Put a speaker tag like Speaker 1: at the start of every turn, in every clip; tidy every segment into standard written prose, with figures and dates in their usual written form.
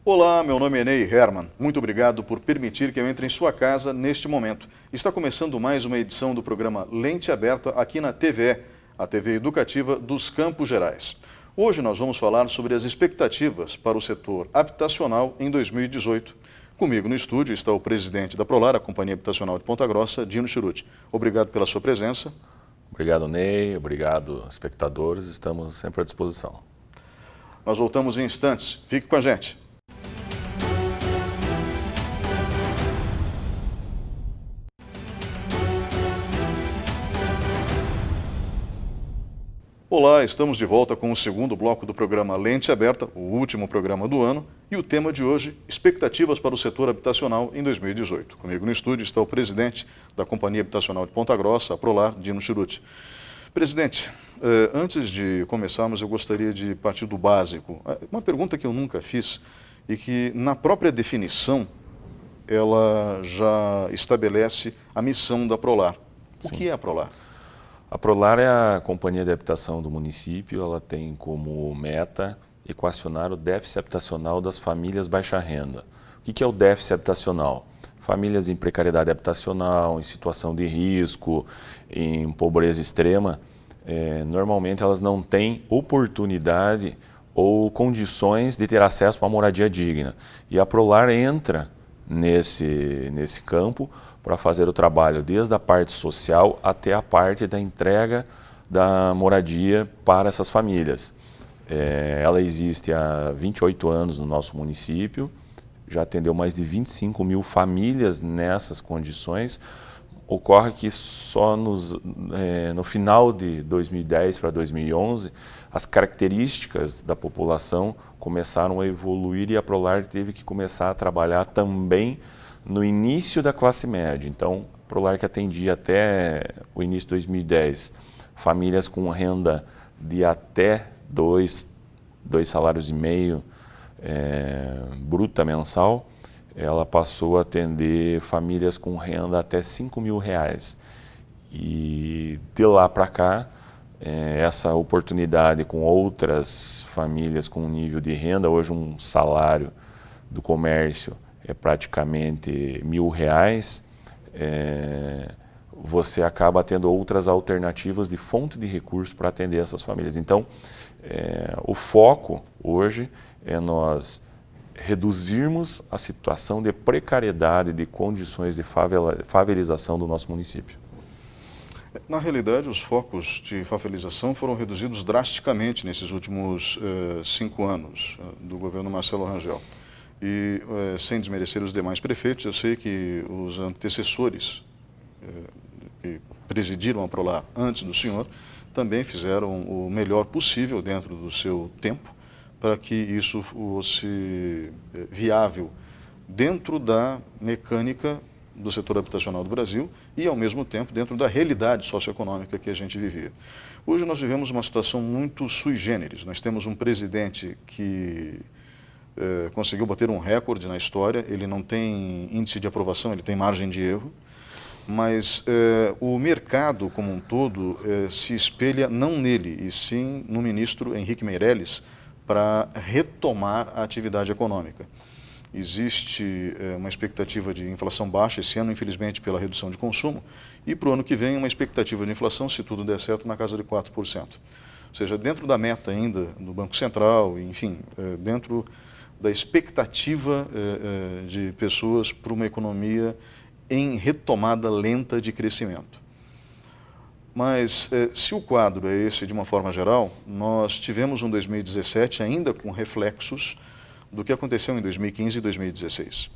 Speaker 1: Olá, meu nome é Ney Herman. Muito obrigado por permitir que eu entre em sua casa neste momento. Está começando mais uma edição do programa Lente Aberta aqui na TVE, a TV educativa dos Campos Gerais. Hoje nós vamos falar sobre as expectativas para o setor habitacional em 2018. Comigo no estúdio está o presidente da Prolar, a Companhia Habitacional de Ponta Grossa, Dino Chiruti. Obrigado pela sua presença.
Speaker 2: Obrigado, Ney. Obrigado, espectadores. Estamos sempre à disposição.
Speaker 1: Nós voltamos em instantes. Fique com a gente. Olá, estamos de volta com o segundo bloco do programa Lente Aberta, o último programa do ano, e o tema de hoje, expectativas para o setor habitacional em 2018. Comigo no estúdio está o presidente da Companhia Habitacional de Ponta Grossa, a Prolar, Dino Chiruti. Presidente, antes de começarmos, eu gostaria de partir do básico. Uma pergunta que eu nunca fiz e que, na própria definição, ela já estabelece a missão da Prolar. O que é a Prolar?
Speaker 2: A Prolar é a companhia de habitação do município. Ela tem como meta equacionar o déficit habitacional das famílias baixa renda. O que é o déficit habitacional? Famílias em precariedade habitacional, em situação de risco, em pobreza extrema, normalmente elas não têm oportunidade ou condições de ter acesso a uma moradia digna. E a Prolar entra nesse campo para fazer o trabalho desde a parte social até a parte da entrega da moradia para essas famílias. Ela existe há 28 anos no nosso município, já atendeu mais de 25 mil famílias nessas condições. Ocorre que só no final de 2010 para 2011, as características da população começaram a evoluir e a Prolar teve que começar a trabalhar também no início da classe média. Então, a Prolar que atendia até o início de 2010, famílias com renda de até dois salários e meio bruta mensal, ela passou a atender famílias com renda até R$5.000. E de lá para cá, essa oportunidade com outras famílias com nível de renda, hoje um salário do comércio é praticamente R$1.000, você acaba tendo outras alternativas de fonte de recurso para atender essas famílias. Então, o foco hoje é nós reduzirmos a situação de precariedade, de condições de favelização do nosso município.
Speaker 1: Na realidade, os focos de favelização foram reduzidos drasticamente nesses últimos 5 anos do governo Marcelo Rangel. E, sem desmerecer os demais prefeitos, eu sei que os antecessores que presidiram a Prolar antes do senhor também fizeram o melhor possível dentro do seu tempo para que isso fosse viável dentro da mecânica do setor habitacional do Brasil e, ao mesmo tempo, dentro da realidade socioeconômica que a gente vivia. Hoje nós vivemos uma situação muito sui generis. Nós temos um presidente que conseguiu bater um recorde na história. Ele não tem índice de aprovação, ele tem margem de erro, mas o mercado como um todo se espelha não nele, e sim no ministro Henrique Meirelles, para retomar a atividade econômica. Existe uma expectativa de inflação baixa esse ano, infelizmente, pela redução de consumo, e para o ano que vem uma expectativa de inflação, se tudo der certo, na casa de 4%. Ou seja, dentro da meta ainda do Banco Central, enfim, dentro da expectativa de pessoas para uma economia em retomada lenta de crescimento. Mas, se o quadro é esse de uma forma geral, nós tivemos um 2017 ainda com reflexos do que aconteceu em 2015 e 2016.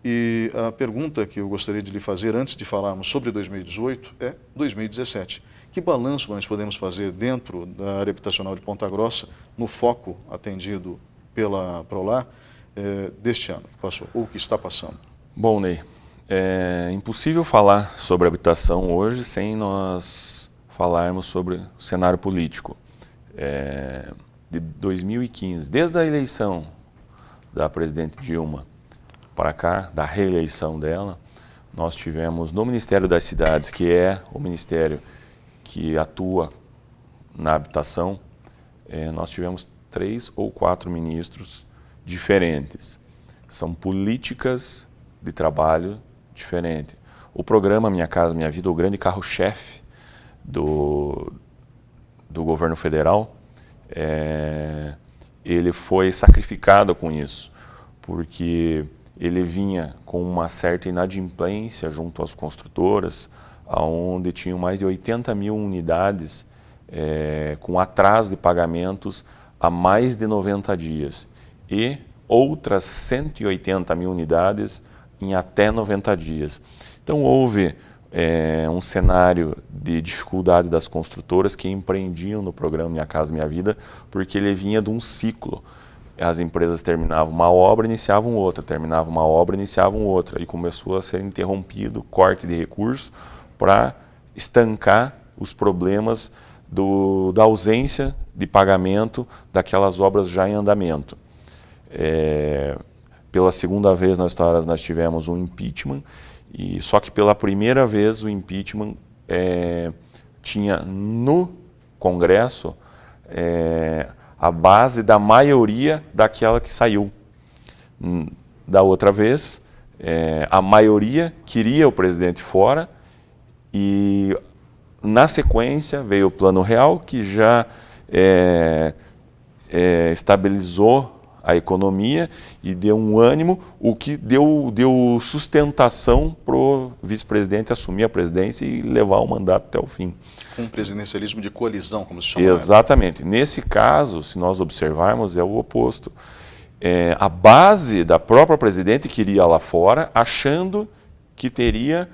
Speaker 1: E a pergunta que eu gostaria de lhe fazer antes de falarmos sobre 2018 é 2017. Que balanço nós podemos fazer dentro da área habitacional de Ponta Grossa, no foco atendido pela Prolar, deste ano que passou, ou que está passando?
Speaker 2: Bom, Ney, é impossível falar sobre habitação hoje sem nós falarmos sobre o cenário político. De 2015, desde a eleição da presidente Dilma para cá, da reeleição dela, nós tivemos no Ministério das Cidades, que é o ministério que atua na habitação, nós tivemos 3 ou 4 ministros diferentes. São políticas de trabalho diferentes. O programa Minha Casa Minha Vida, o grande carro-chefe do governo federal, ele foi sacrificado com isso, porque ele vinha com uma certa inadimplência junto às construtoras, onde tinham mais de 80 mil unidades com atraso de pagamentos há mais de 90 dias e outras 180 mil unidades em até 90 dias. Então houve um cenário de dificuldade das construtoras que empreendiam no programa Minha Casa Minha Vida, porque ele vinha de um ciclo. As empresas terminavam uma obra, iniciavam outra, terminavam uma obra, iniciavam outra, e começou a ser interrompido corte de recursos para estancar os problemas da ausência de pagamento daquelas obras já em andamento. Pela segunda vez na história nós tivemos um impeachment, e só que pela primeira vez o impeachment tinha no Congresso a base da maioria daquela que saiu. Da outra vez, a maioria queria o presidente fora e, na sequência, veio o Plano Real, que já estabilizou a economia e deu um ânimo, o que deu sustentação para o vice-presidente assumir a presidência e levar o mandato até o fim.
Speaker 1: Um presidencialismo de coalizão, como se chama.
Speaker 2: Exatamente. Nesse caso, se nós observarmos, é o oposto. A base da própria presidente queria lá fora, achando que teria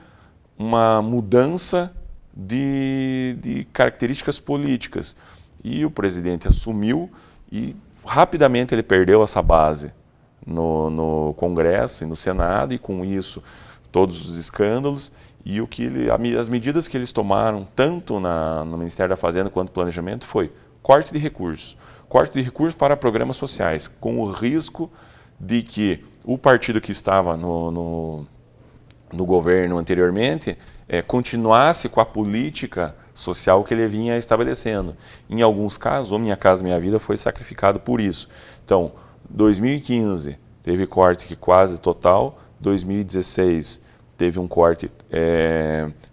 Speaker 2: uma mudança de características políticas. E o presidente assumiu e rapidamente ele perdeu essa base no Congresso e no Senado, e com isso todos os escândalos e as medidas que eles tomaram, tanto no Ministério da Fazenda quanto no Planejamento, foi corte de recursos para programas sociais, com o risco de que o partido que estava no governo anteriormente continuasse com a política social que ele vinha estabelecendo. Em alguns casos, o Minha Casa Minha Vida foi sacrificado por isso. Então, 2015 teve corte quase total, 2016 teve um corte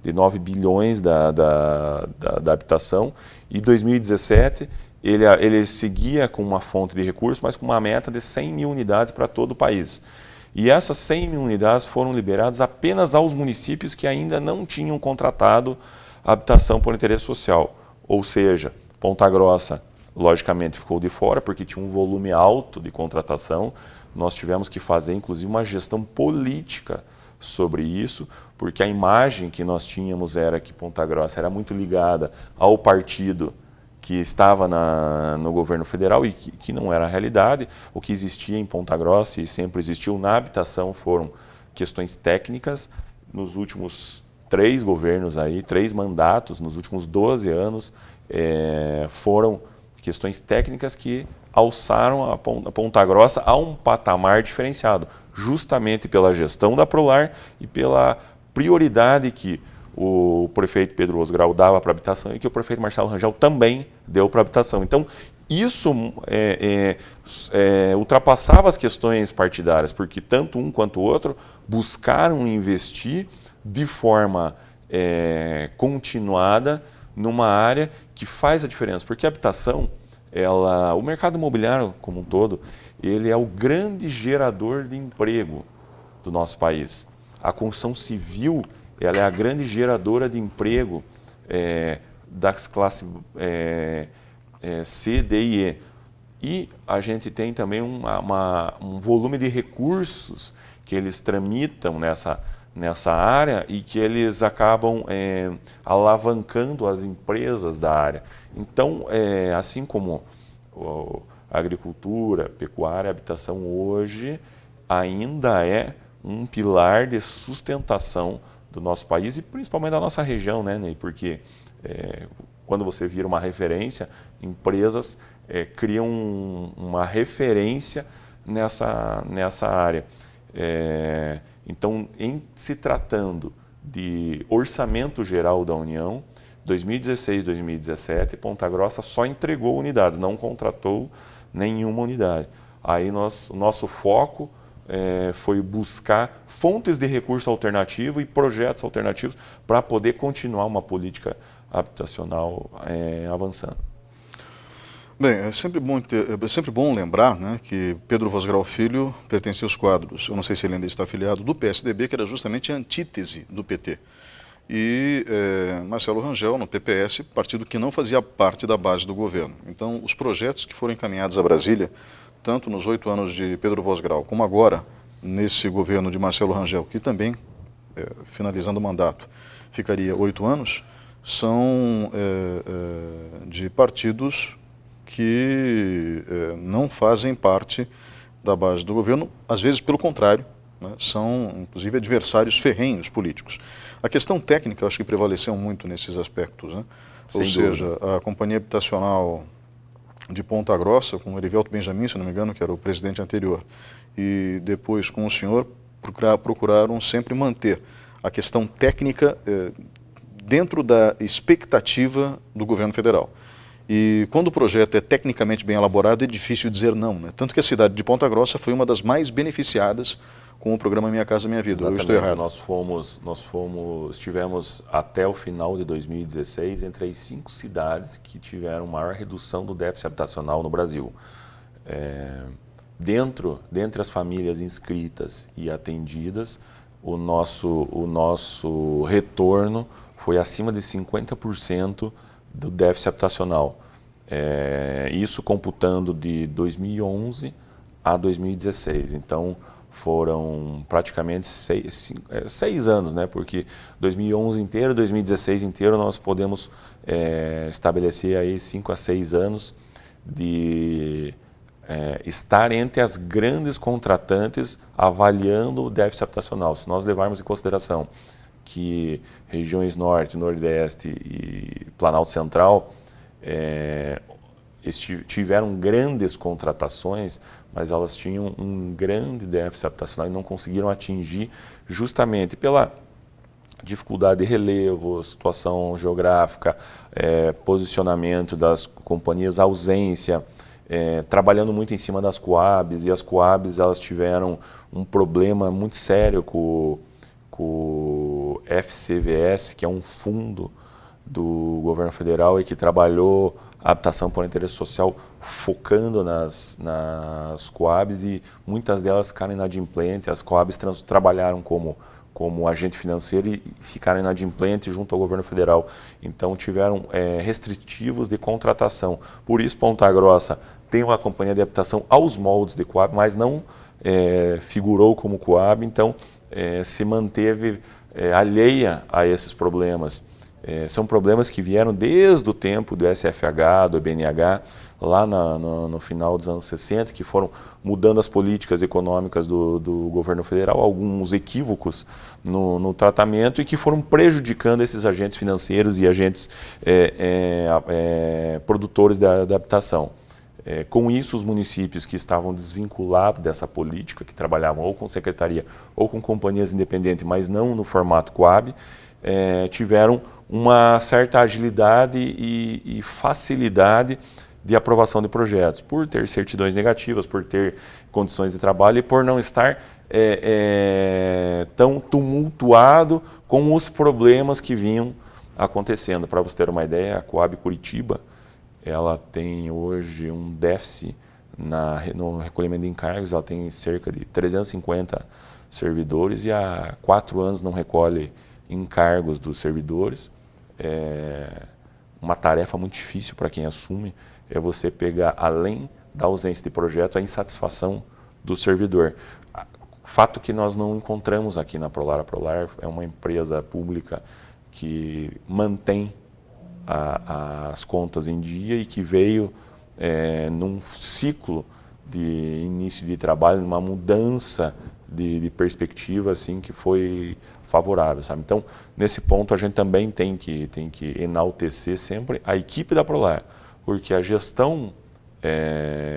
Speaker 2: de 9 bilhões da habitação, e 2017 ele seguia com uma fonte de recursos, mas com uma meta de 100 mil unidades para todo o país. E essas 100 mil unidades foram liberadas apenas aos municípios que ainda não tinham contratado habitação por interesse social. Ou seja, Ponta Grossa, logicamente, ficou de fora, porque tinha um volume alto de contratação. Nós tivemos que fazer, inclusive, uma gestão política sobre isso, porque a imagem que nós tínhamos era que Ponta Grossa era muito ligada ao partido que estava no governo federal e que não era a realidade. O que existia em Ponta Grossa e sempre existiu na habitação foram questões técnicas. Nos últimos 3 governos, 3 mandatos, nos últimos 12 anos, foram questões técnicas que alçaram a Ponta Grossa a um patamar diferenciado, justamente pela gestão da Prolar e pela prioridade que o prefeito Pedro Osgrau dava para a habitação e que o prefeito Marcelo Rangel também deu para a habitação. Então, isso ultrapassava as questões partidárias, porque tanto um quanto o outro buscaram investir de forma continuada numa área que faz a diferença. Porque a habitação, o mercado imobiliário como um todo, ele é o grande gerador de emprego do nosso país. A construção civil, ela é a grande geradora de emprego das classes C, D e E. E a gente tem também um volume de recursos que eles tramitam nessa área e que eles acabam alavancando as empresas da área. Então, assim como a agricultura, pecuária, a habitação hoje ainda é um pilar de sustentação do nosso país e principalmente da nossa região, né, Ney? Porque quando você vira uma referência, empresas criam uma referência nessa área. Então, em se tratando de orçamento geral da União, 2016, 2017, Ponta Grossa só entregou unidades, não contratou nenhuma unidade. Aí o nosso foco foi buscar fontes de recurso alternativo e projetos alternativos para poder continuar uma política habitacional avançando.
Speaker 1: Bem, é sempre bom lembrar, né, que Pedro Vosgrau Filho pertencia aos quadros, eu não sei se ele ainda está afiliado, do PSDB, que era justamente a antítese do PT. E Marcelo Rangel, no PPS, partido que não fazia parte da base do governo. Então, os projetos que foram encaminhados a Brasília, tanto nos 8 anos de Pedro Vosgrau, como agora, nesse governo de Marcelo Rangel, que também, finalizando o mandato, ficaria 8 anos, são de partidos que não fazem parte da base do governo, às vezes pelo contrário, né, são inclusive adversários ferrenhos políticos. A questão técnica, eu acho que prevaleceu muito nesses aspectos, né? Ou seja, a Companhia Habitacional de Ponta Grossa, com o Erivelto Benjamin, se não me engano, que era o presidente anterior, e depois com o senhor, procuraram sempre manter a questão técnica dentro da expectativa do governo federal. E quando o projeto é tecnicamente bem elaborado, é difícil dizer não, né? Tanto que a cidade de Ponta Grossa foi uma das mais beneficiadas com o programa Minha Casa Minha Vida.
Speaker 2: Exatamente.
Speaker 1: Eu estou errado?
Speaker 2: Estivemos até o final de 2016 entre as 5 cidades que tiveram maior redução do déficit habitacional no Brasil. Dentre as famílias inscritas e atendidas, o nosso retorno foi acima de 50% do déficit habitacional. Isso computando de 2011 a 2016. Então, foram praticamente 6 anos, né? Porque 2011 inteiro, 2016 inteiro, nós podemos estabelecer aí 5 a 6 anos de estar entre as grandes contratantes avaliando o déficit habitacional. Se nós levarmos em consideração que regiões Norte, Nordeste e Planalto Central tiveram grandes contratações, mas elas tinham um grande déficit habitacional e não conseguiram atingir justamente pela dificuldade de relevo, situação geográfica, posicionamento das companhias, ausência, trabalhando muito em cima das Coabs, e as Coabs elas tiveram um problema muito sério com o FCVS, que é um fundo do governo federal e que trabalhou a habitação por interesse social focando nas Coabs, e muitas delas ficaram inadimplentes. As Coabs trabalharam como agente financeiro e ficaram inadimplentes junto ao governo federal. Então tiveram restritivos de contratação. Por isso Ponta Grossa tem uma companhia de habitação aos moldes de Coab, mas não figurou como Coab, então se manteve alheia a esses problemas. São problemas que vieram desde o tempo do SFH, do BNH, lá no final dos anos 60, que foram mudando as políticas econômicas do governo federal, alguns equívocos no tratamento, e que foram prejudicando esses agentes financeiros e agentes produtores da habitação. Com isso, os municípios que estavam desvinculados dessa política, que trabalhavam ou com secretaria ou com companhias independentes, mas não no formato Coab, tiveram uma certa agilidade e facilidade de aprovação de projetos, por ter certidões negativas, por ter condições de trabalho e por não estar tão tumultuado com os problemas que vinham acontecendo. Para você ter uma ideia, a Coab Curitiba, ela tem hoje um déficit no recolhimento de encargos, ela tem cerca de 350 servidores e há 4 anos não recolhe encargos dos servidores. Uma tarefa muito difícil para quem assume é você pegar, além da ausência de projeto, a insatisfação do servidor. Fato que nós não encontramos aqui na Prolar. A Prolar é uma empresa pública que mantém as contas em dia e que veio num ciclo de início de trabalho, numa mudança de perspectiva assim, que foi favorável, sabe? Então, nesse ponto, a gente também tem que enaltecer sempre a equipe da Prolar, porque a gestão,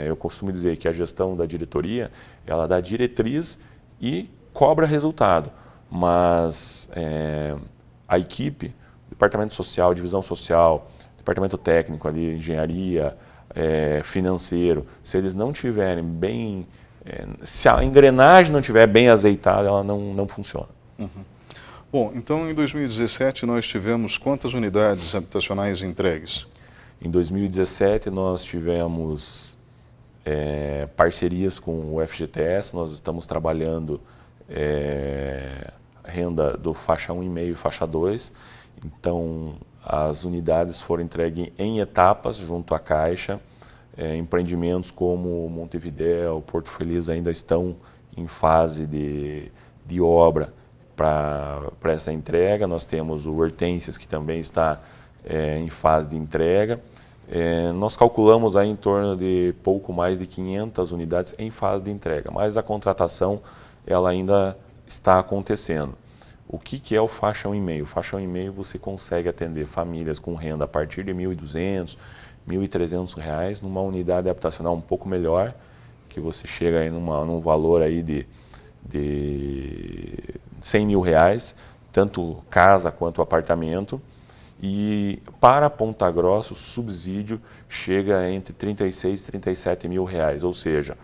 Speaker 2: eu costumo dizer que a gestão da diretoria, ela dá diretriz e cobra resultado, mas a equipe, departamento social, divisão social, departamento técnico ali, engenharia, financeiro, se eles não tiverem bem, se a engrenagem não estiver bem azeitada, ela não funciona.
Speaker 1: Bom, então em 2017 nós tivemos quantas unidades habitacionais entregues?
Speaker 2: Em 2017 nós tivemos parcerias com o FGTS, nós estamos trabalhando renda do faixa 1,5 e faixa 2, então as unidades foram entregues em etapas junto à Caixa. Empreendimentos como Montevidéu, Porto Feliz ainda estão em fase de obra para essa entrega. Nós temos o Hortências, que também está em fase de entrega. Nós calculamos aí em torno de pouco mais de 500 unidades em fase de entrega, mas a contratação ela ainda está acontecendo. O que é o faixa 1,5? O faixa 1,5 você consegue atender famílias com renda a partir de R$ 1.200, R$ 1.300 numa unidade habitacional um pouco melhor, que você chega aí num valor aí de R$ 100 mil, tanto casa quanto apartamento. E para Ponta Grossa o subsídio chega entre R$ 36 e R$ 37 mil, ou seja,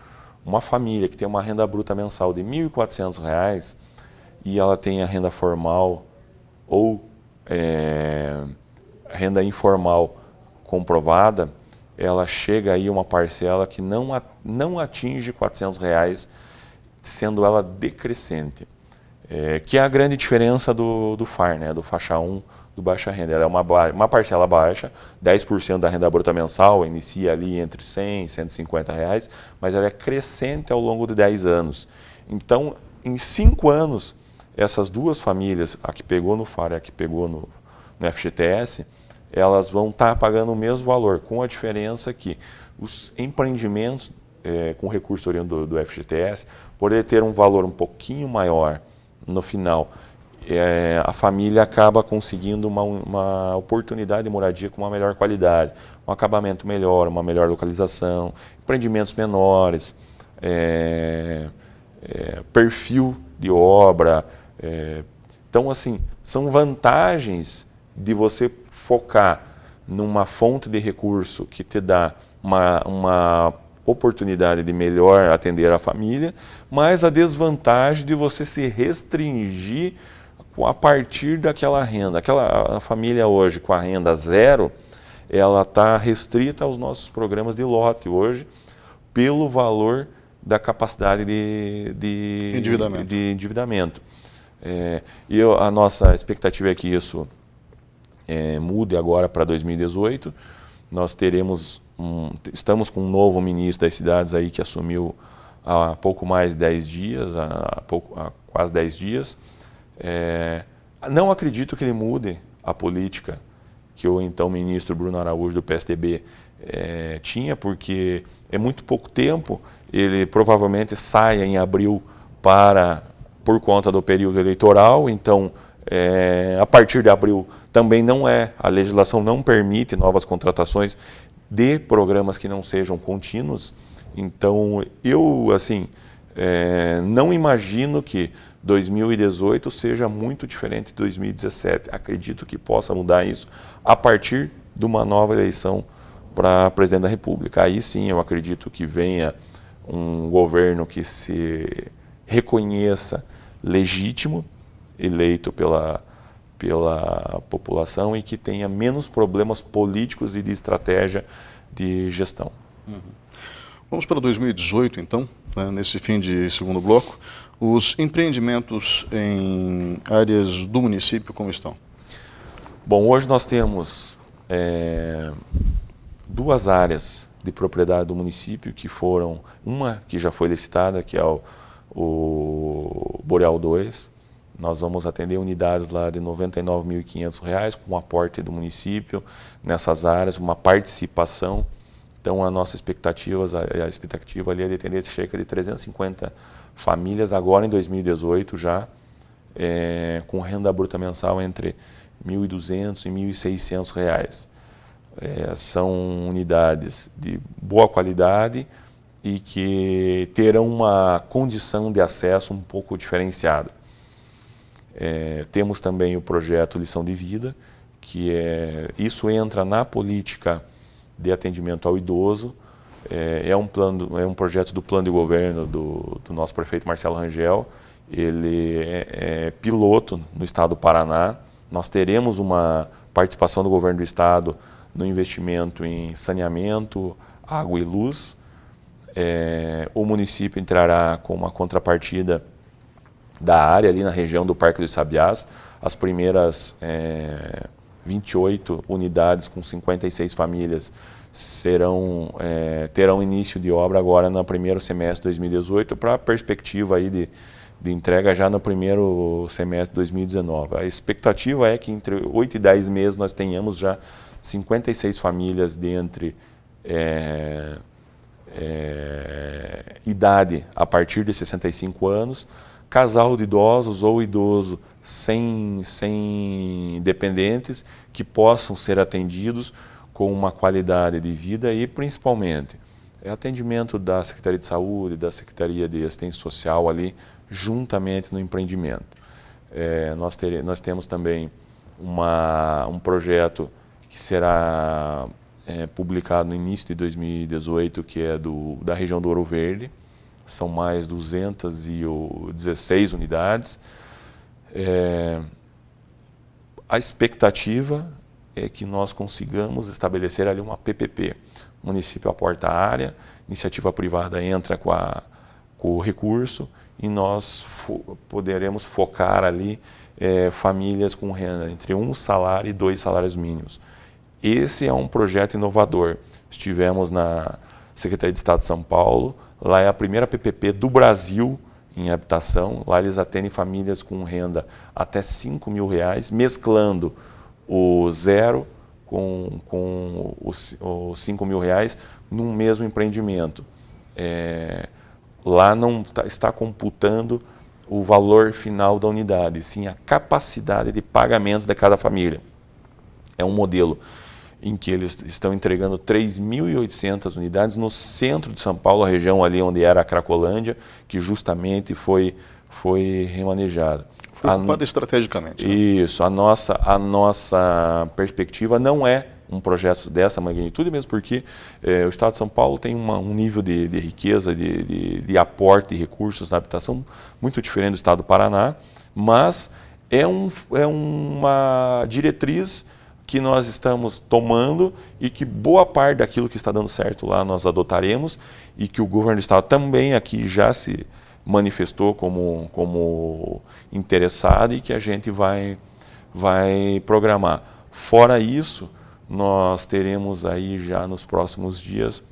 Speaker 2: uma família que tem uma renda bruta mensal de R$ 1.400 e ela tem a renda formal ou renda informal comprovada, ela chega aí a uma parcela que não atinge R$ 400, sendo ela decrescente, que é a grande diferença do FAR, né, do faixa 1 do baixa renda. Ela é uma parcela baixa, 10% da renda bruta mensal, inicia ali entre R$ 100 e R$ 150, mas ela é crescente ao longo de 10 anos. Então, em 5 anos, essas duas famílias, a que pegou no FAR e a que pegou no FGTS, elas vão estar pagando o mesmo valor, com a diferença que os empreendimentos com recurso oriundo do FGTS, poder ter um valor um pouquinho maior no final, a família acaba conseguindo uma oportunidade de moradia com uma melhor qualidade, um acabamento melhor, uma melhor localização, empreendimentos menores, perfil de obra. Então, assim, são vantagens de você focar numa fonte de recurso que te dá uma oportunidade de melhor atender a família, mas a desvantagem de você se restringir a partir daquela renda. A família hoje com a renda zero, ela está restrita aos nossos programas de lote hoje, pelo valor da capacidade de endividamento. E a nossa expectativa é que isso mude agora para 2018. Nós estamos com um novo ministro das cidades aí que assumiu há pouco mais de 10 dias, há quase 10 dias. Não acredito que ele mude a política que o então ministro Bruno Araújo do PSDB tinha, porque é muito pouco tempo. Ele provavelmente saia em abril por conta do período eleitoral, então a partir de abril também a legislação não permite novas contratações de programas que não sejam contínuos. Então eu não imagino que 2018 seja muito diferente de 2017. Acredito que possa mudar isso a partir de uma nova eleição para presidente da República. Aí sim eu acredito que venha um governo que se reconheça legítimo, eleito pela população e que tenha menos problemas políticos e de estratégia de gestão.
Speaker 1: Vamos para 2018, então, né, nesse fim de segundo bloco. Os empreendimentos em áreas do município, como estão?
Speaker 2: Bom, hoje nós temos 2 áreas de propriedade do município, que foram, uma que já foi licitada, que é o Boreal 2. Nós vamos atender unidades lá de R$ 99.500, com um aporte do município nessas áreas, uma participação. Então, a nossa expectativa ali é de atender cerca de 350 famílias agora em 2018 já, com renda bruta mensal entre R$ 1.200 e R$ 1.600. São unidades de boa qualidade e que terão uma condição de acesso um pouco diferenciada. Temos também o projeto Lição de Vida, que isso entra na política de atendimento ao idoso. É um projeto do plano de governo do nosso prefeito Marcelo Rangel. Ele é piloto no estado do Paraná. Nós teremos uma participação do governo do estado no investimento em saneamento, água e luz. O município entrará com uma contrapartida da área ali na região do Parque dos Sabiás. As primeiras 28 unidades com 56 famílias terão início de obra agora no primeiro semestre de 2018, para a perspectiva aí de entrega já no primeiro semestre de 2019. A expectativa é que entre 8 e 10 meses nós tenhamos já 56 famílias dentre idade a partir de 65 anos, casal de idosos ou idoso sem dependentes, que possam ser atendidos com uma qualidade de vida e, principalmente, atendimento da Secretaria de Saúde, da Secretaria de Assistência Social ali, juntamente no empreendimento. Nós temos também um projeto que será publicado no início de 2018, que é da região do Ouro Verde. São mais 216 unidades. A expectativa é que nós consigamos estabelecer ali uma PPP. O município aporta a área, iniciativa privada entra com o recurso e nós poderemos focar ali famílias com renda entre 1 salário e 2 salários mínimos. Esse é um projeto inovador. Estivemos na Secretaria de Estado de São Paulo, lá é a primeira PPP do Brasil em habitação. Lá eles atendem famílias com renda até R$5.000, mesclando o zero com os R$5.000 num mesmo empreendimento. Lá não está computando o valor final da unidade, sim a capacidade de pagamento de cada família. É um modelo em que eles estão entregando 3.800 unidades no centro de São Paulo, a região ali onde era a Cracolândia, que justamente foi remanejada.
Speaker 1: Foi ocupada estrategicamente. Né?
Speaker 2: Isso, a nossa perspectiva não é um projeto dessa magnitude, mesmo porque o Estado de São Paulo tem um nível de riqueza, de aporte de recursos na habitação muito diferente do Estado do Paraná, mas é uma diretriz que nós estamos tomando e que boa parte daquilo que está dando certo lá nós adotaremos, e que o governo do estado também aqui já se manifestou como interessado e que a gente vai programar. Fora isso, nós teremos aí já nos próximos dias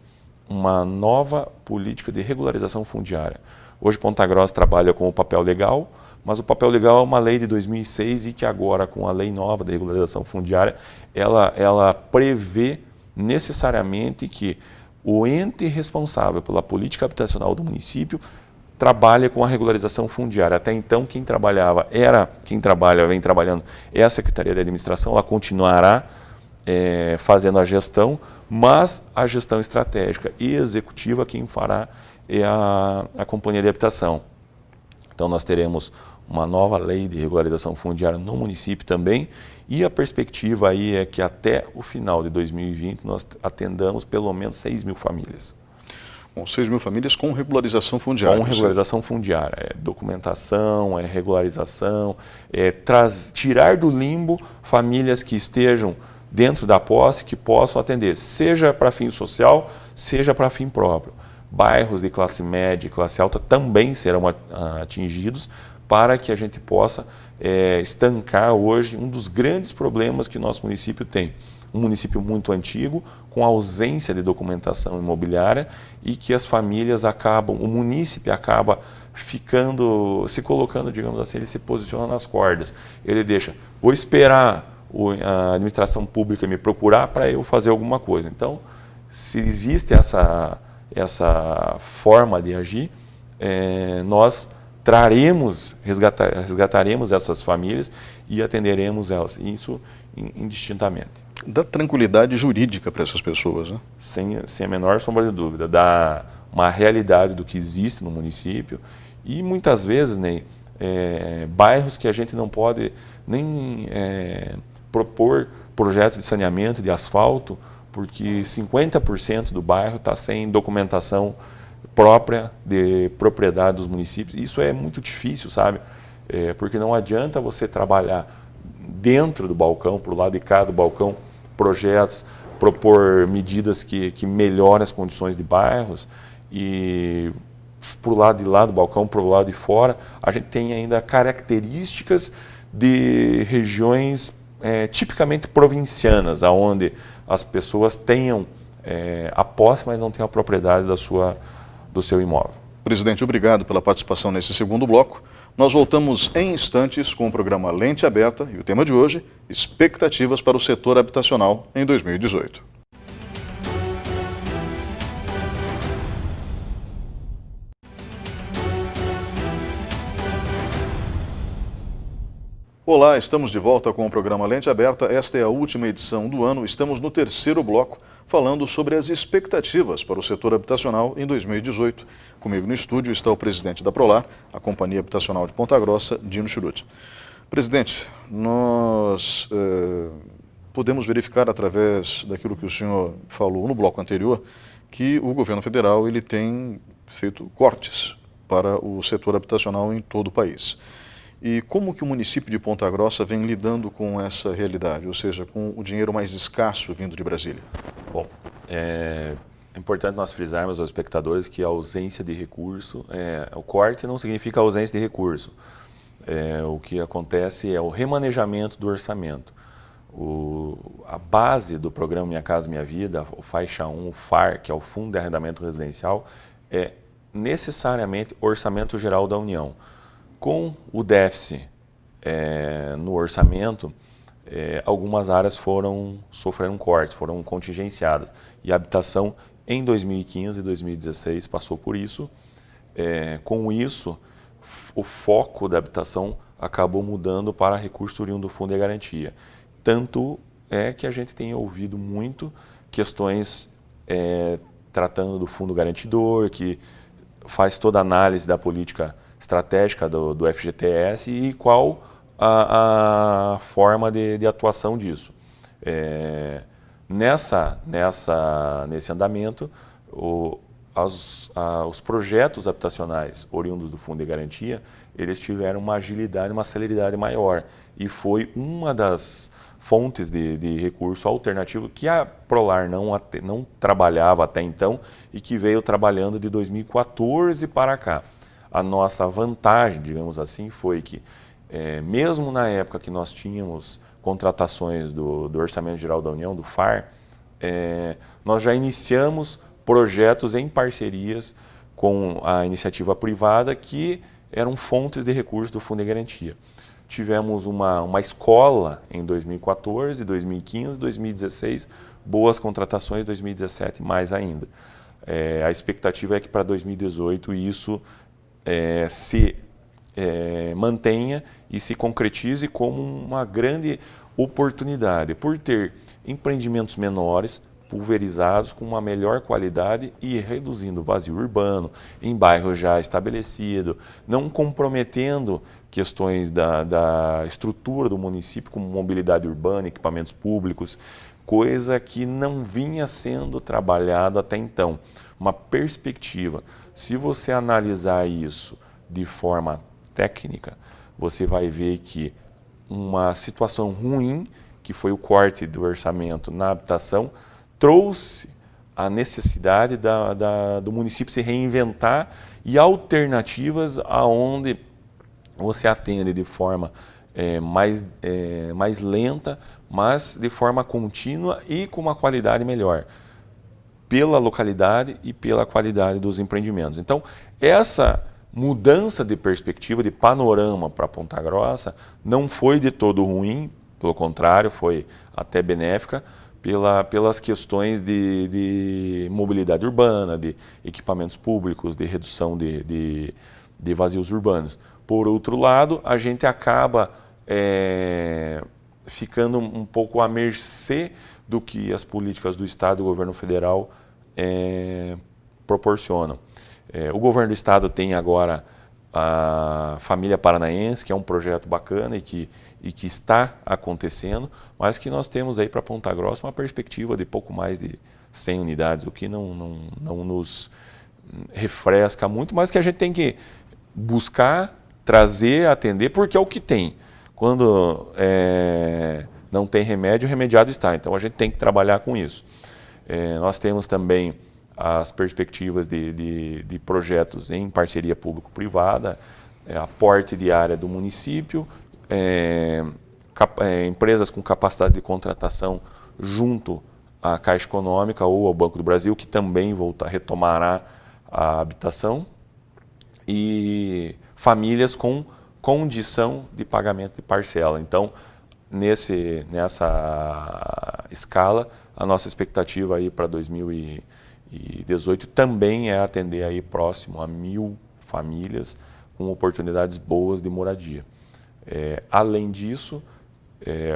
Speaker 2: uma nova política de regularização fundiária. Hoje Ponta Grossa trabalha com o papel legal, mas o papel legal é uma lei de 2006 e que agora, com a lei nova de regularização fundiária, ela prevê necessariamente que o ente responsável pela política habitacional do município trabalha com a regularização fundiária. Até então, quem vem trabalhando é a Secretaria de Administração, ela continuará fazendo a gestão, mas a gestão estratégica e executiva quem fará é a Companhia de Habitação. Então nós teremos uma nova lei de regularização fundiária no município também, e a perspectiva aí é que até o final de 2020 nós atendamos pelo menos 6.000 famílias.
Speaker 1: Bom, 6.000 famílias com regularização fundiária.
Speaker 2: Com regularização fundiária, documentação, regularização, tirar do limbo famílias que estejam dentro da posse, que possam atender, seja para fim social, seja para fim próprio. Bairros de classe média e classe alta também serão atingidos, para que a gente possa estancar hoje um dos grandes problemas que nosso município tem. Um município muito antigo, com ausência de documentação imobiliária, e que as famílias o munícipe acaba se colocando, digamos assim, ele se posiciona nas cordas. Ele vou esperar a administração pública me procurar para eu fazer alguma coisa. Então, se existe essa forma de agir, nós resgataremos essas famílias e atenderemos elas, isso indistintamente.
Speaker 1: Dá tranquilidade jurídica para essas pessoas, né?
Speaker 2: Sem a menor sombra de dúvida. Dá uma realidade do que existe no município e muitas vezes, Ney, bairros que a gente não pode nem propor projetos de saneamento, de asfalto, porque 50% do bairro está sem documentação própria de propriedade dos municípios. Isso é muito difícil, sabe? Porque não adianta você trabalhar dentro do balcão, para o lado de cá do balcão, projetos, propor medidas que melhorem as condições de bairros e para o lado de lá do balcão, para o lado de fora, a gente tem ainda características de regiões tipicamente provincianas, onde as pessoas tenham a posse, mas não tenham a propriedade do seu imóvel.
Speaker 1: Presidente, obrigado pela participação nesse segundo bloco. Nós voltamos em instantes com o programa Lente Aberta e o tema de hoje, expectativas para o setor habitacional em 2018. Olá, estamos de volta com o programa Lente Aberta. Esta é a última edição do ano. Estamos no terceiro bloco, falando sobre as expectativas para o setor habitacional em 2018. Comigo no estúdio está o presidente da Prolar, a Companhia Habitacional de Ponta Grossa, Dino Schurut. Presidente, nós podemos verificar através daquilo que o senhor falou no bloco anterior, que o governo federal ele tem feito cortes para o setor habitacional em todo o país. E como que o município de Ponta Grossa vem lidando com essa realidade, ou seja, com o dinheiro mais escasso vindo de Brasília?
Speaker 2: Bom, é importante nós frisarmos aos espectadores que a ausência de recurso, o corte não significa ausência de recurso. O que acontece é o remanejamento do orçamento. A base do programa Minha Casa Minha Vida, o faixa 1, o FAR, que é o Fundo de Arrendamento Residencial, é necessariamente orçamento geral da União. Com o déficit no orçamento, algumas áreas sofreram cortes, foram contingenciadas. E a habitação, em 2015 e 2016, passou por isso. Com isso, o foco da habitação acabou mudando para recurso oriundo do Fundo de Garantia. Tanto é que a gente tem ouvido muito questões tratando do Fundo Garantidor, que faz toda a análise da política estratégica do FGTS e qual a forma de atuação disso. Nesse andamento, os projetos habitacionais oriundos do Fundo de Garantia, eles tiveram uma agilidade, uma celeridade maior e foi uma das fontes de recurso alternativo que a Prolar não trabalhava até então e que veio trabalhando de 2014 para cá. A nossa vantagem, digamos assim, foi que, mesmo na época que nós tínhamos contratações do Orçamento Geral da União, do FAR, nós já iniciamos projetos em parcerias com a iniciativa privada que eram fontes de recursos do Fundo de Garantia. Tivemos uma escola em 2014, 2015, 2016, boas contratações em 2017, mais ainda. A expectativa é que para 2018 isso se mantenha e se concretize como uma grande oportunidade, por ter empreendimentos menores, pulverizados, com uma melhor qualidade e reduzindo o vazio urbano, em bairro já estabelecido, não comprometendo questões da estrutura do município, como mobilidade urbana, equipamentos públicos, coisa que não vinha sendo trabalhada até então. Uma perspectiva. Se você analisar isso de forma técnica, você vai ver que uma situação ruim, que foi o corte do orçamento na habitação, trouxe a necessidade do município se reinventar e alternativas aonde você atende de forma mais lenta, mas de forma contínua e com uma qualidade melhor, pela localidade e pela qualidade dos empreendimentos. Então, essa mudança de perspectiva, de panorama para Ponta Grossa, não foi de todo ruim, pelo contrário, foi até benéfica, pelas questões de mobilidade urbana, de equipamentos públicos, de redução de vazios urbanos. Por outro lado, a gente acaba ficando um pouco à mercê do que as políticas do Estado e do governo federal proporcionam. O governo do Estado tem agora a Família Paranaense, que é um projeto bacana e que está acontecendo, mas que nós temos aí para Ponta Grossa uma perspectiva de pouco mais de 100 unidades, o que não nos refresca muito, mas que a gente tem que buscar, trazer, atender, porque é o que tem. Quando não tem remédio, o remediado está. Então a gente tem que trabalhar com isso. Nós temos também as perspectivas de projetos em parceria público-privada, aporte de área do município, empresas com capacidade de contratação junto à Caixa Econômica ou ao Banco do Brasil, que também retomará a habitação, e famílias com condição de pagamento de parcela. Então, nessa escala, a nossa expectativa aí para 2018 também é atender aí próximo a 1.000 famílias com oportunidades boas de moradia. Além disso,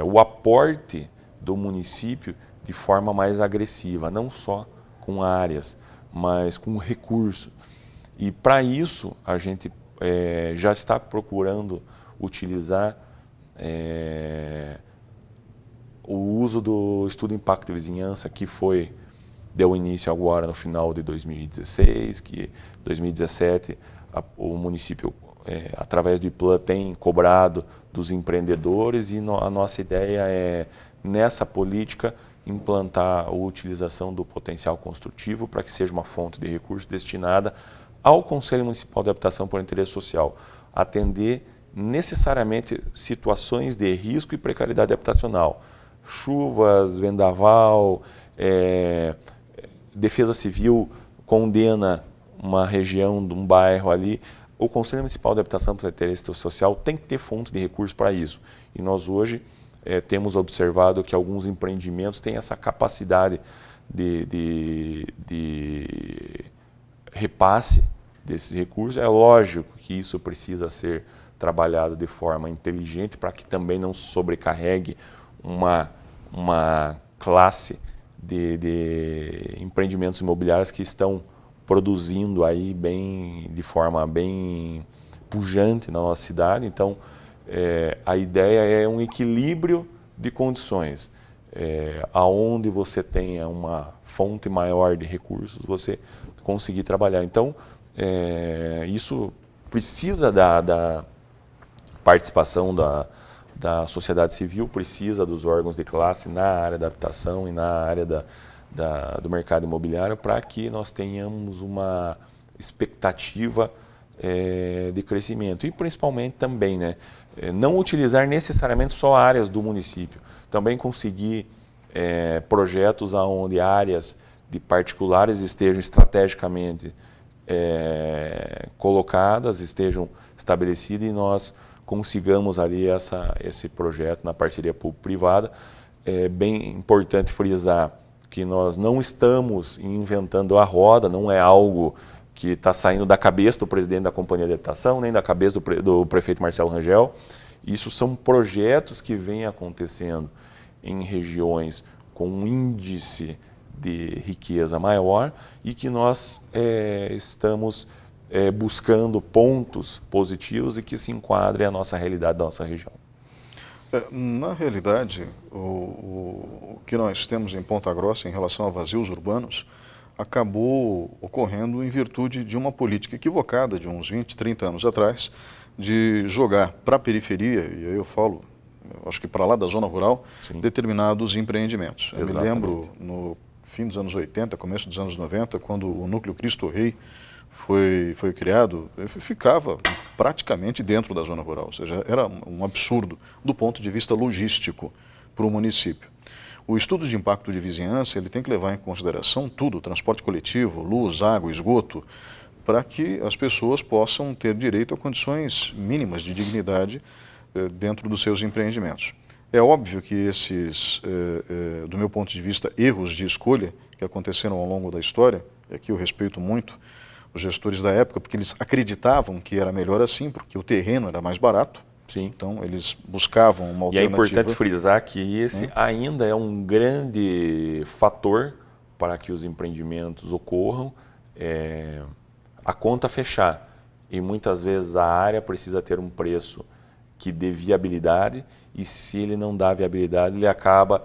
Speaker 2: o aporte do município de forma mais agressiva, não só com áreas, mas com recursos. E para isso a gente já está procurando utilizar o uso do estudo impacto de vizinhança, que deu início agora no final de 2016, que 2017 o município, através do IPLAN, tem cobrado dos empreendedores, e a nossa ideia é, nessa política, implantar a utilização do potencial construtivo para que seja uma fonte de recurso destinada ao Conselho Municipal de Habitação por Interesse Social, atender necessariamente situações de risco e precariedade habitacional, chuvas, vendaval, Defesa Civil condena uma região, um bairro ali, o Conselho Municipal de Habitação por Interesse Social tem que ter fonte de recursos para isso. E nós hoje temos observado que alguns empreendimentos têm essa capacidade de repasse desses recursos. É lógico que isso precisa ser trabalhado de forma inteligente para que também não sobrecarregue uma classe de empreendimentos imobiliários que estão produzindo aí de forma bem pujante na nossa cidade. Então, a ideia é um equilíbrio de condições. Aonde você tenha uma fonte maior de recursos, você conseguir trabalhar. Então, isso precisa da participação da sociedade civil, precisa dos órgãos de classe na área da habitação e na área do mercado imobiliário, para que nós tenhamos uma expectativa de crescimento. E principalmente também, não utilizar necessariamente só áreas do município, também conseguir projetos onde áreas de particulares estejam estrategicamente colocadas, estejam estabelecidas, e nós consigamos ali esse projeto na parceria público-privada. É bem importante frisar que nós não estamos inventando a roda, não é algo que está saindo da cabeça do presidente da Companhia de Habitação, nem da cabeça do prefeito Marcelo Rangel. Isso são projetos que vêm acontecendo em regiões com um índice de riqueza maior e que nós estamos buscando pontos positivos e que se enquadrem à nossa realidade da nossa região.
Speaker 1: Na realidade, o que nós temos em Ponta Grossa em relação a vazios urbanos acabou ocorrendo em virtude de uma política equivocada de uns 20, 30 anos atrás, de jogar para a periferia, e aí eu falo, acho que para lá da zona rural, sim, determinados empreendimentos. Eu me lembro, no fim dos anos 80, começo dos anos 90, quando o Núcleo Cristo Rei foi criado, ficava praticamente dentro da zona rural, ou seja, era um absurdo do ponto de vista logístico para o município. O estudo de impacto de vizinhança, ele tem que levar em consideração tudo, transporte coletivo, luz, água, esgoto, para que as pessoas possam ter direito a condições mínimas de dignidade dentro dos seus empreendimentos. É óbvio que esses, do meu ponto de vista, erros de escolha que aconteceram ao longo da história, e aqui eu respeito muito os gestores da época, porque eles acreditavam que era melhor assim, porque o terreno era mais barato. Sim. Então, eles buscavam uma alternativa.
Speaker 2: E é importante frisar que esse ainda é um grande fator para que os empreendimentos ocorram, a conta fechar. e muitas vezes a área precisa ter um preço que dê viabilidade, e se ele não dá viabilidade, ele acaba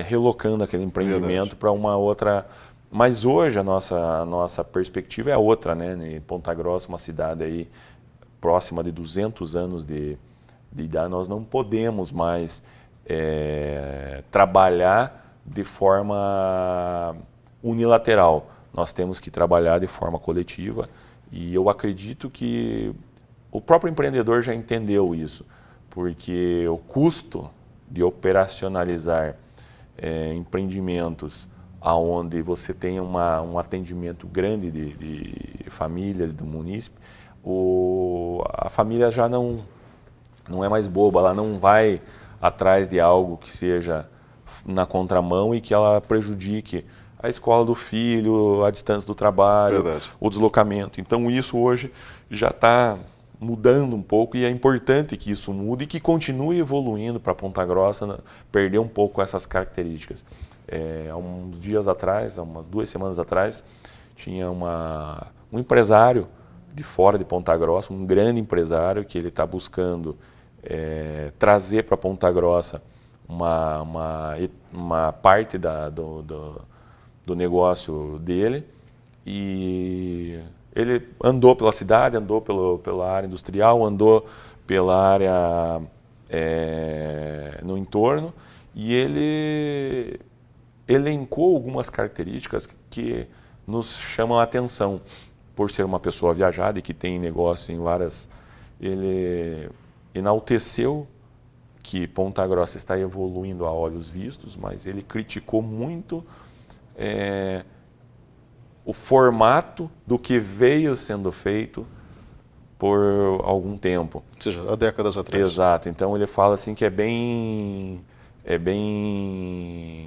Speaker 2: relocando aquele empreendimento para uma outra. Mas hoje a nossa perspectiva é outra, né? Em Ponta Grossa, uma cidade aí próxima de 200 anos de idade, nós não podemos mais trabalhar de forma unilateral. Nós temos que trabalhar de forma coletiva, e eu acredito que o próprio empreendedor já entendeu isso, porque o custo de operacionalizar empreendimentos onde você tem um atendimento grande de famílias do município, a família já não é mais boba, ela não vai atrás de algo que seja na contramão e que ela prejudique a escola do filho, a distância do trabalho,
Speaker 1: Verdade.
Speaker 2: o deslocamento. Então isso hoje já está mudando um pouco, e é importante que isso mude e que continue evoluindo para Ponta Grossa, perder um pouco essas características. Há uns dias atrás, há umas 2 semanas atrás, tinha um empresário de fora de Ponta Grossa, um grande empresário, que ele está buscando trazer para Ponta Grossa uma parte do negócio dele, e ele andou pela cidade, andou pela área industrial, andou pela área no entorno, e ele elencou algumas características que nos chamam a atenção, por ser uma pessoa viajada e que tem negócio em várias. Ele enalteceu que Ponta Grossa está evoluindo a olhos vistos, mas ele criticou muito o formato do que veio sendo feito por algum tempo.
Speaker 1: Ou seja, há décadas atrás.
Speaker 2: Exato. Então ele fala assim que é bem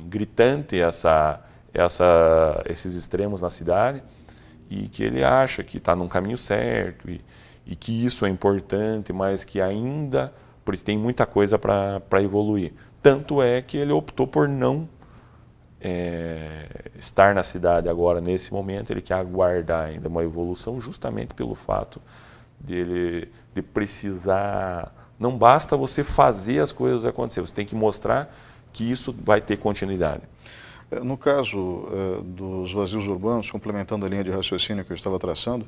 Speaker 2: gritante esses extremos na cidade, e que ele acha que está num caminho certo, e que isso é importante, mas que ainda tem muita coisa para evoluir. Tanto é que ele optou por não estar na cidade agora, nesse momento. Ele quer aguardar ainda uma evolução, justamente pelo fato de precisar. Não basta você fazer as coisas acontecer, você tem que mostrar que isso vai ter continuidade.
Speaker 1: No caso dos vazios urbanos, complementando a linha de raciocínio que eu estava traçando,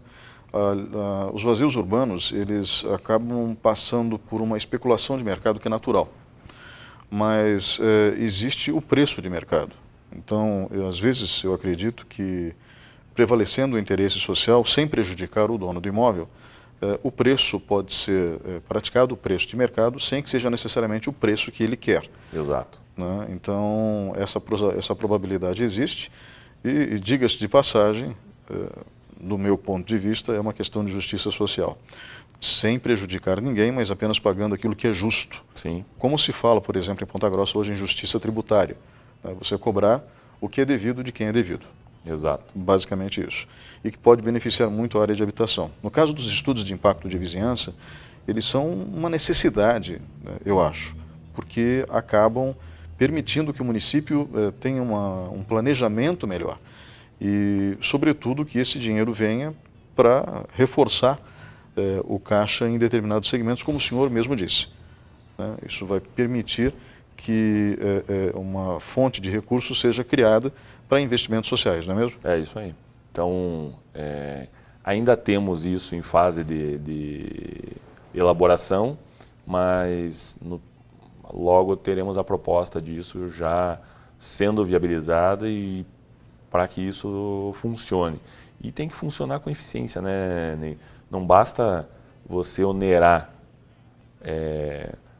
Speaker 1: os vazios urbanos, eles acabam passando por uma especulação de mercado que é natural, mas existe o preço de mercado. Então, às vezes, eu acredito que, prevalecendo o interesse social, sem prejudicar o dono do imóvel, o preço pode ser praticado, o preço de mercado, sem que seja necessariamente o preço que ele quer.
Speaker 2: Exato.
Speaker 1: Né? Então, essa probabilidade existe, e diga-se de passagem, do meu ponto de vista, é uma questão de justiça social. Sem prejudicar ninguém, mas apenas pagando aquilo que é justo.
Speaker 2: Sim.
Speaker 1: Como se fala, por exemplo, em Ponta Grossa hoje em justiça tributária. Você cobrar o que é devido de quem é devido.
Speaker 2: Exato.
Speaker 1: Basicamente isso. E que pode beneficiar muito a área de habitação. No caso dos estudos de impacto de vizinhança, eles são uma necessidade, eu acho, porque acabam permitindo que o município tenha um planejamento melhor. E, sobretudo, que esse dinheiro venha para reforçar o caixa em determinados segmentos, como o senhor mesmo disse. Isso vai permitir que uma fonte de recursos seja criada para investimentos sociais, não é mesmo?
Speaker 2: É isso aí. Então, ainda temos isso em fase de elaboração, mas logo teremos a proposta disso já sendo viabilizada, e para que isso funcione. E tem que funcionar com eficiência, né, Ney? Não basta você onerar,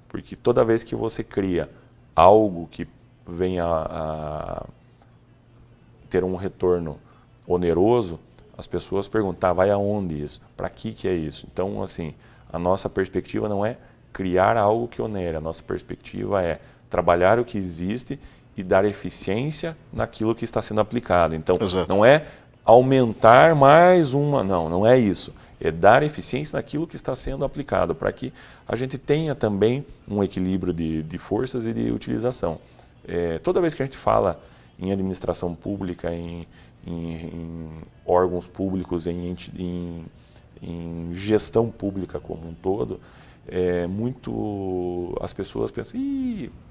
Speaker 2: porque toda vez que você cria algo que venha a ter um retorno oneroso, as pessoas perguntam, vai aonde isso? Para que é isso? Então, assim, a nossa perspectiva não é criar algo que onere, a nossa perspectiva é trabalhar o que existe e dar eficiência naquilo que está sendo aplicado. Então,
Speaker 1: Exato.
Speaker 2: Não é aumentar mais não é isso. É dar eficiência naquilo que está sendo aplicado, para que a gente tenha também um equilíbrio de forças e de utilização. Toda vez que a gente fala em administração pública, em órgãos públicos, em em gestão pública como um todo, as pessoas pensam,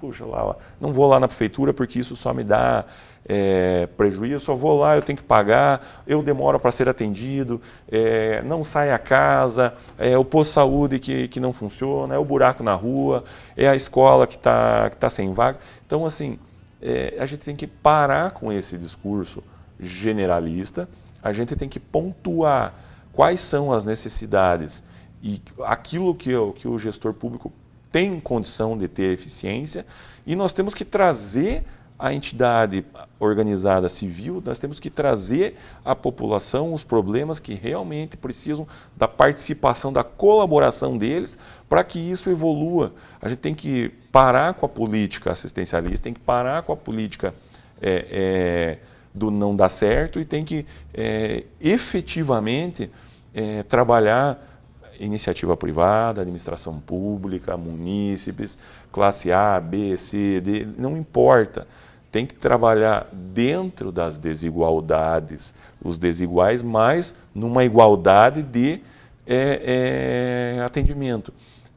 Speaker 2: puxa lá, não vou lá na prefeitura porque isso só me dá prejuízo, só vou lá, eu tenho que pagar, eu demoro para ser atendido, não sai a casa, o posto de saúde que não funciona, é o buraco na rua, é a escola que tá sem vaga. Então, assim, a gente tem que parar com esse discurso generalista, a gente tem que pontuar quais são as necessidades e aquilo que o gestor público tem condição de ter eficiência, e nós temos que trazer a entidade organizada civil, nós temos que trazer à população os problemas que realmente precisam da participação, da colaboração deles, para que isso evolua. A gente tem que parar com a política assistencialista, tem que parar com a política do não dar certo, e tem que efetivamente trabalhar iniciativa privada, administração pública, munícipes, classe A, B, C, D, não importa. Tem que trabalhar dentro das desigualdades, os desiguais, mas numa igualdade de atendimento.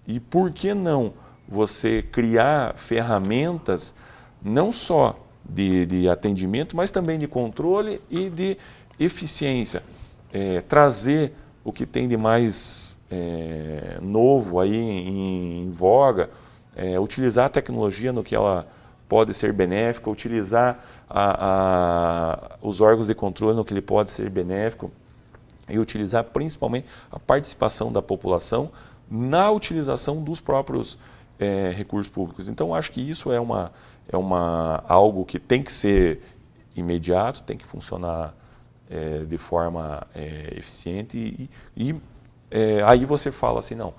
Speaker 2: E por que não você criar ferramentas não só de atendimento, mas também de controle e de eficiência? Trazer o que tem de mais novo aí em voga, utilizar a tecnologia no que ela pode ser benéfica, utilizar os órgãos de controle no que ele pode ser benéfico, e utilizar principalmente a participação da população na utilização dos próprios recursos públicos. Então, acho que isso é algo que tem que ser imediato, tem que funcionar de forma eficiente, e aí você fala assim, não,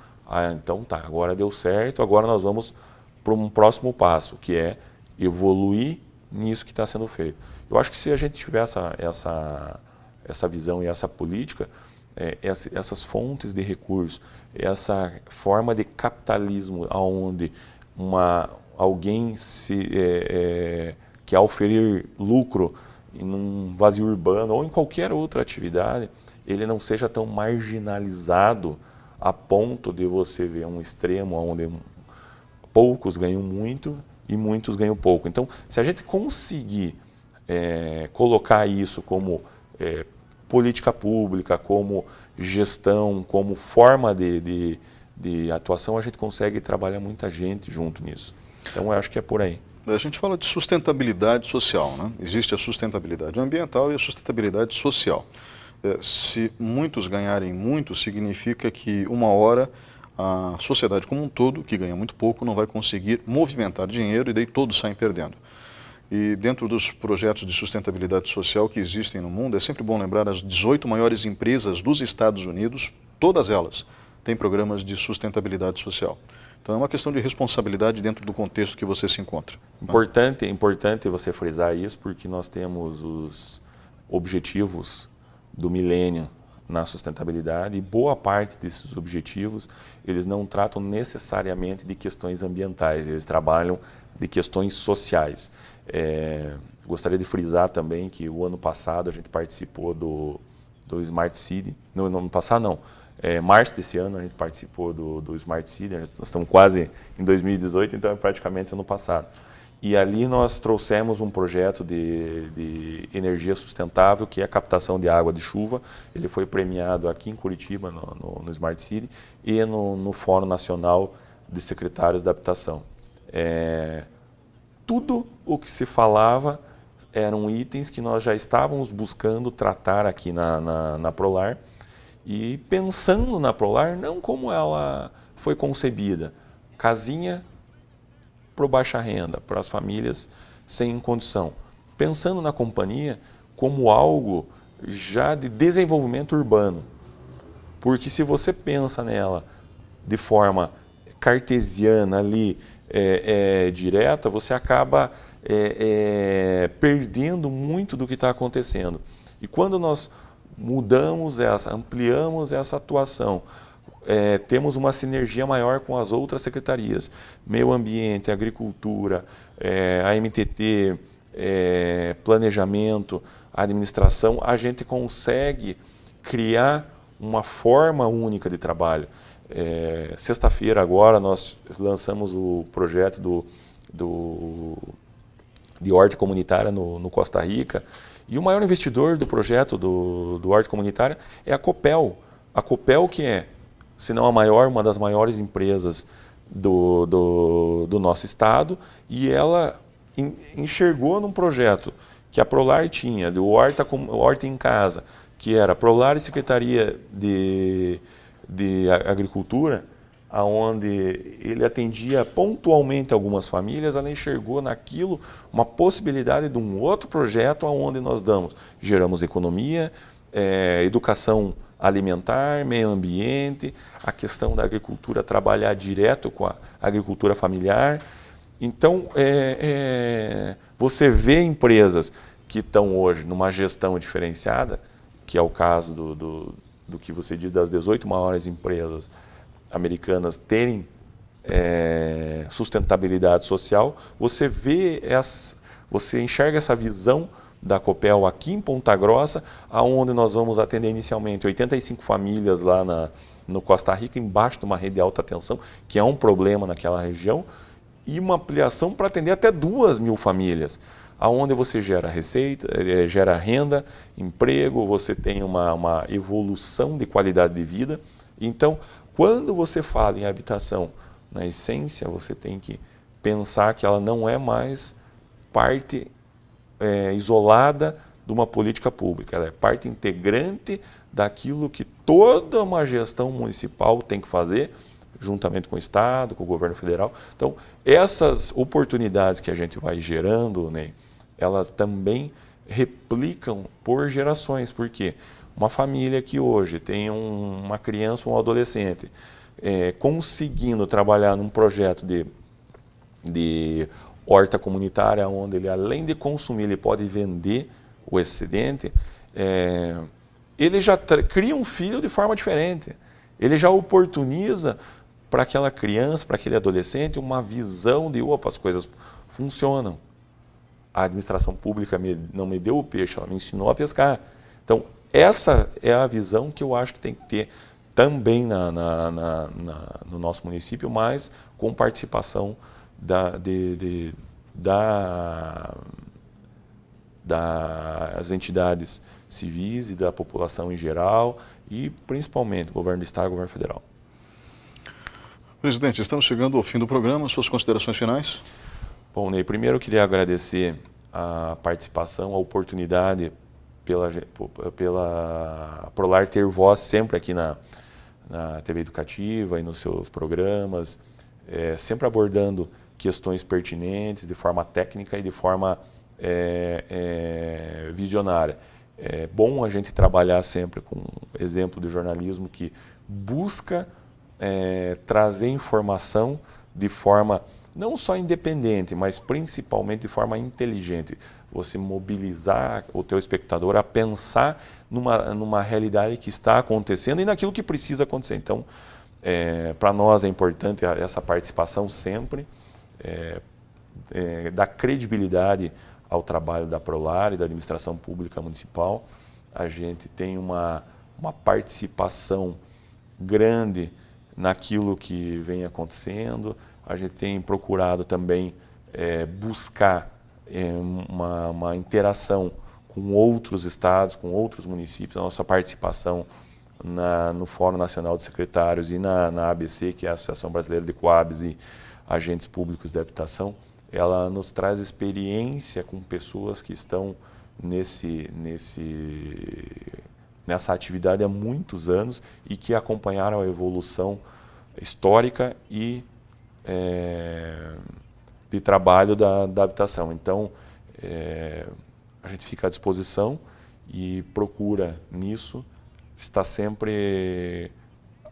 Speaker 2: então tá, agora deu certo, agora nós vamos para um próximo passo, que é evoluir nisso que está sendo feito. Eu acho que se a gente tiver essa visão e essa política, essas fontes de recursos, essa forma de capitalismo onde alguém que ao oferir lucro em um vazio urbano ou em qualquer outra atividade, ele não seja tão marginalizado a ponto de você ver um extremo onde poucos ganham muito e muitos ganham pouco. Então, se a gente conseguir colocar isso como política pública, como gestão, como forma de atuação, a gente consegue trabalhar muita gente junto nisso. Então, eu acho que é por aí.
Speaker 1: A gente fala de sustentabilidade social, né? Existe a sustentabilidade ambiental e a sustentabilidade social. Se muitos ganharem muito, significa que uma hora a sociedade como um todo, que ganha muito pouco, não vai conseguir movimentar dinheiro, e daí todos saem perdendo. E dentro dos projetos de sustentabilidade social que existem no mundo, é sempre bom lembrar as 18 maiores empresas dos Estados Unidos, todas elas têm programas de sustentabilidade social. Então é uma questão de responsabilidade dentro do contexto que você se encontra.
Speaker 2: É importante você frisar isso, porque nós temos os objetivos do milênio na sustentabilidade, e boa parte desses objetivos, eles não tratam necessariamente de questões ambientais, eles trabalham de questões sociais. Gostaria de frisar também que o ano passado a gente participou do Smart City, no ano passado não, março desse ano a gente participou do Smart City, nós estamos quase em 2018, então é praticamente ano passado. E ali nós trouxemos um projeto de energia sustentável, que é a captação de água de chuva. Ele foi premiado aqui em Curitiba, no Smart City, e no Fórum Nacional de Secretários da Habitação. Tudo o que se falava eram itens que nós já estávamos buscando tratar aqui na Prolar, e pensando na Prolar não como ela foi concebida, casinha para baixa renda, para as famílias sem condição. Pensando na companhia como algo já de desenvolvimento urbano. Porque se você pensa nela de forma cartesiana ali, direta, você acaba perdendo muito do que está acontecendo. E quando nós ampliamos essa atuação, temos uma sinergia maior com as outras secretarias, meio ambiente, agricultura, a MTT, planejamento, administração, a gente consegue criar uma forma única de trabalho. Sexta-feira agora nós lançamos o projeto de horta comunitária no Costa Rica, e o maior investidor do projeto do horta comunitária é a Copel. A Copel, que é, se não a maior, uma das maiores empresas do nosso estado, e ela enxergou num projeto que a Prolar tinha, do Horta em Casa, que era Prolar e Secretaria de Agricultura, onde ele atendia pontualmente algumas famílias, ela enxergou naquilo uma possibilidade de um outro projeto onde nós geramos economia, educação alimentar, meio ambiente, a questão da agricultura, trabalhar direto com a agricultura familiar. Então, você vê empresas que estão hoje numa gestão diferenciada, que é o caso do que você diz das 18 maiores empresas americanas terem sustentabilidade social, você enxerga essa visão da Copel aqui em Ponta Grossa, aonde nós vamos atender inicialmente 85 famílias lá no Costa Rica, embaixo de uma rede de alta tensão, que é um problema naquela região, e uma ampliação para atender até 2.000 famílias, aonde você gera receita, gera renda, emprego, você tem uma evolução de qualidade de vida. Então, quando você fala em habitação, na essência, você tem que pensar que ela não é mais parte isolada de uma política pública, ela é parte integrante daquilo que toda uma gestão municipal tem que fazer, juntamente com o Estado, com o governo federal. Então, essas oportunidades que a gente vai gerando, né, elas também replicam por gerações, porque uma família que hoje tem uma criança ou um adolescente conseguindo trabalhar num projeto de horta comunitária, onde ele, além de consumir, ele pode vender o excedente, ele já cria um filho de forma diferente. Ele já oportuniza para aquela criança, para aquele adolescente, uma visão de, opa, as coisas funcionam. A administração pública não me deu o peixe, ela me ensinou a pescar. Então, essa é a visão que eu acho que tem que ter também no nosso município, mas com participação das entidades civis e da população em geral, e principalmente do governo do Estado e do governo federal.
Speaker 1: Presidente, estamos chegando ao fim do programa. Suas considerações finais?
Speaker 2: Bom, Ney, primeiro eu queria agradecer a participação, a oportunidade pela Prolar ter voz sempre aqui na TV Educativa e nos seus programas, sempre abordando questões pertinentes de forma técnica e de forma visionária. É bom a gente trabalhar sempre com exemplo de jornalismo que busca trazer informação de forma não só independente, mas principalmente de forma inteligente. Você mobilizar o teu espectador a pensar numa realidade que está acontecendo e naquilo que precisa acontecer. Então, para nós é importante essa participação sempre, dar credibilidade ao trabalho da Prolar e da administração pública municipal. A gente tem uma participação grande naquilo que vem acontecendo. A gente tem procurado também buscar uma interação com outros estados, com outros municípios. A nossa participação no Fórum Nacional de Secretários e na ABC, que é a Associação Brasileira de Coabs e Agentes Públicos de Habitação, ela nos traz experiência com pessoas que estão nessa atividade há muitos anos e que acompanharam a evolução histórica e de trabalho da habitação. Então, a gente fica à disposição e procura nisso estar sempre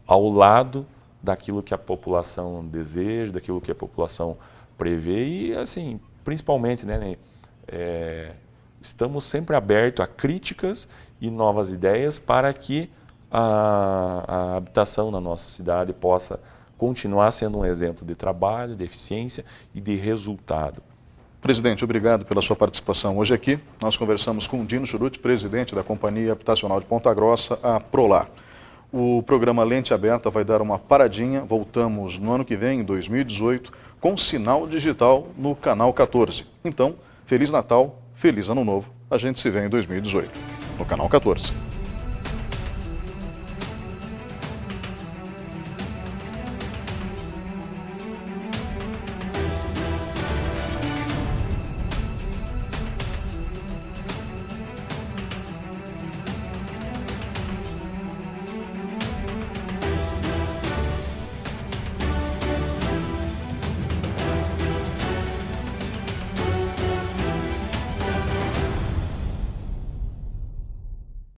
Speaker 2: ao lado daquilo que a população deseja, daquilo que a população prevê e, assim, principalmente, né, estamos sempre abertos a críticas e novas ideias para que a habitação na nossa cidade possa continuar sendo um exemplo de trabalho, de eficiência e de resultado.
Speaker 1: Presidente, obrigado pela sua participação hoje aqui. Nós conversamos com o Dino Churuti, presidente da Companhia Habitacional de Ponta Grossa, a Prolar. O programa Lente Aberta vai dar uma paradinha. Voltamos no ano que vem, em 2018, com sinal digital no canal 14. Então, Feliz Natal, Feliz Ano Novo. A gente se vê em 2018, no canal 14.